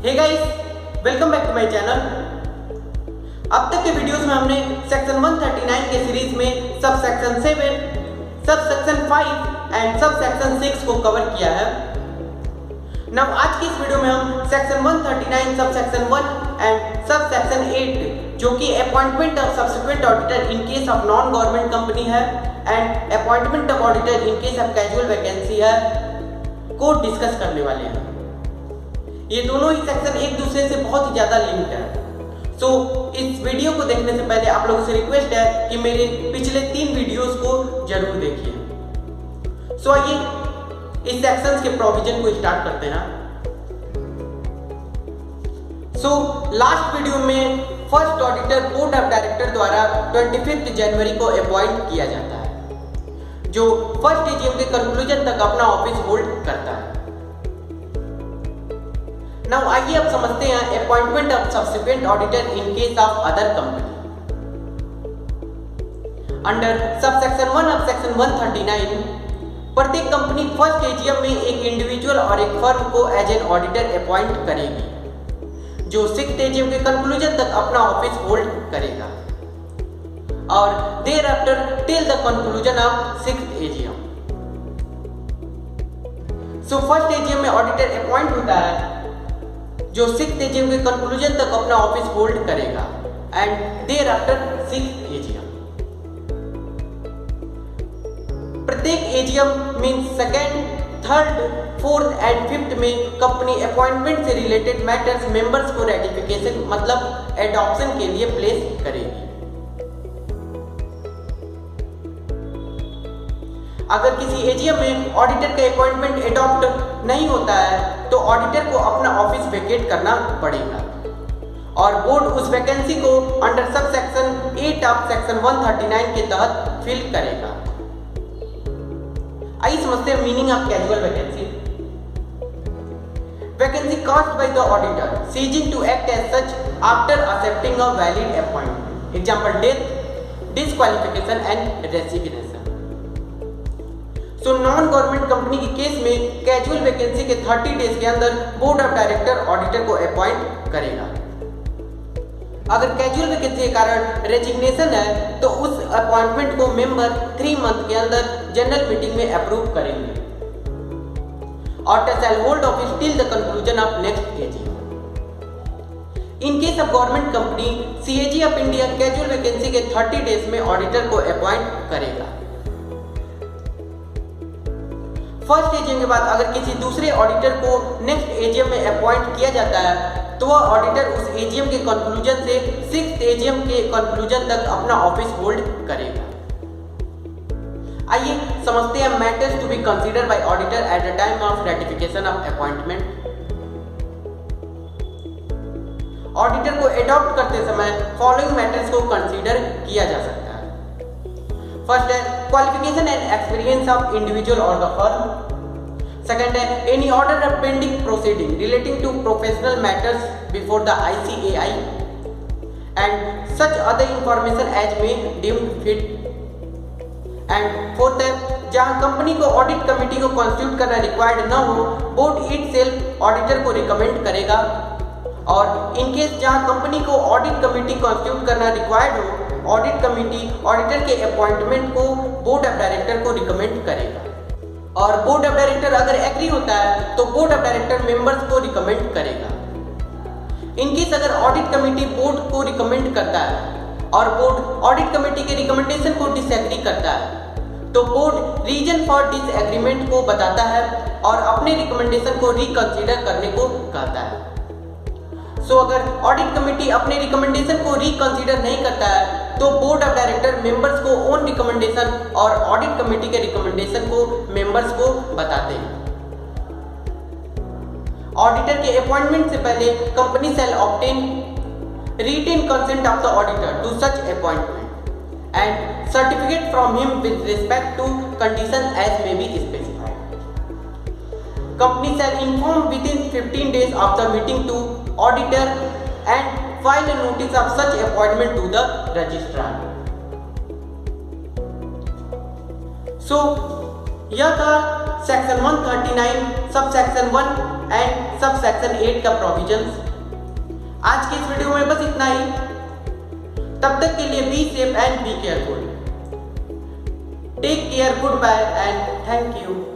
Hey guys, welcome back to my channel. अब तक के वीडियोस में हमने सेक्शन 139 के सीरीज में sub section 7, sub section 5 and sub section 6 को कवर किया है। नाउ आज की इस वीडियो में हम section 139 sub section 1 and sub section 8 जो कि appointment of subsequent auditor in case of non government company है and appointment of auditor in case of casual vacancy है को डिस्कस करने वाले हैं। ये दोनों ही सेक्शन एक दूसरे से बहुत ही ज्यादा लिंक्ड है। सो इस वीडियो को देखने से पहले आप लोगों से रिक्वेस्ट है कि मेरे पिछले 3 वीडियोस को जरूर देखिए। सो आइए इस सेक्शंस के प्रोविजन को स्टार्ट करते हैं। सो लास्ट वीडियो में first auditor board of director द्वारा 25 जनवरी को अपॉइंट किया जाता है, जो फर्स्ट एजीएम के कंक्लूजन तक अपना ऑफिस होल्ड करता है। नाउ आइए अब समझते हैं appointment of subsequent auditor in case of other company. Under sub section 1 of section 139 प्रत्येक कंपनी फर्स्ट एजीएम में एक इंडिविजुअल और एक फर्म को एज एन ऑडिटर अपॉइंट करेगी, जो 6th एजीएम के कंक्लूजन तक अपना ऑफिस होल्ड करेगा और thereafter till the conclusion of 6th AGM. So first AGM में ऑडिटर अपॉइंट होता है जो 6th एजीएम के कंक्लूजन तक अपना ऑफिस होल्ड करेगा and thereafter 6th AGM. प्रत्येक AGM means second, third, fourth and fifth में कंपनी अपॉइंटमेंट से रिलेटेड मैटर्स मेंबर्स को रेटिफिकेशन मतलब एडॉप्शन के लिए प्लेस करेगी। अगर किसी एजीएम में ऑडिटर का अपॉइंटमेंट एडॉप्ट नहीं होता है तो ऑडिटर को अपना ऑफिस वेकेट करना पड़ेगा और बोर्ड उस वैकेंसी को under sub section 8 of section 139 के तहत फिल करेगा। आइए समझते हैं meaning of casual vacancy. Vacancy cast by the auditor ceasing to act as such after accepting a valid appointment, example death, disqualification and resignation. So non government company के case में casual vacancy के 30 days के अंदर board of director auditor को appoint करेगा। अगर casual vacancy के कारण रेजिग्नेशन है तो उस अपॉइंटमेंट को मेंबर 3 मंथ के अंदर जनरल मीटिंग में अप्रूव करेंगे। Auditor shall hold office till the conclusion of next AGM. In case of government company CAG of India casual vacancy के 30 डेज में ऑडिटर को अपॉइंट करेगा। फर्स्ट एजीएम के बाद अगर किसी दूसरे ऑडिटर को नेक्स्ट एजीएम में अपॉइंट किया जाता है तो वह ऑडिटर उस एजीएम के कंक्लूजन से 6th एजीएम के कंक्लूजन तक अपना ऑफिस होल्ड करेगा। आइए समझते हैं matters to be considered by auditor at the time of ratification of appointment. Auditor को एडॉप्ट करते समय फॉलोइंग मैटर्स को कंसीडर किया जा सकता है। फर्स्ट है qualification and experience of individual और द फर्म। सेकंड है any order of pending proceeding relating to professional matters before the ICAI and such other information as may deemed fit. And fourth है जहां company को audit committee को constitute करना required न हो, board itself auditor को recommend करेगा और इन केस जहां कंपनी को ऑडिट कमेटी कॉन्स्टिट्यूट करना रिक्वायर्ड हो, ऑडिट कमेटी ऑडिटर के अपॉइंटमेंट को बोर्ड ऑफ डायरेक्टर को रिकमेंड करेगा और बोर्ड ऑफ डायरेक्टर अगर एग्री होता है तो बोर्ड ऑफ डायरेक्टर मेंबर्स को रिकमेंड करेगा। इन केस अगर ऑडिट कमेटी बोर्ड को रिकमेंड करता है और बोर्ड ऑडिट कमेटी के रिकमेंडेशन को डिसएग्री करता है तो बोर्ड रीजन फॉर डिसएग्रीमेंट को बताता है और अपने रिकमेंडेशन को रिकंसीडर करने को कहता है। सो अगर ऑडिट कमेटी अपने रिकमेंडेशन को रिकंसीडर नहीं करता है तो बोर्ड ऑफ डायरेक्टर मेंबर्स को ओन रिकमेंडेशन और ऑडिट कमेटी के रिकमेंडेशन को मेंबर्स को बताते हैं। ऑडिटर के अपॉइंटमेंट से पहले company shall obtain written consent of the auditor to such appointment and certificate from him with respect to condition as may be specified. Company shall inform within 15 days of the meeting to auditor and file a notice of such appointment to the registrar. So यह था section 139 sub section 1 and sub section 8 का provisions. आज की इस video में बस इतना ही। तब तक के लिए be safe and be careful. Take care, goodbye and thank you.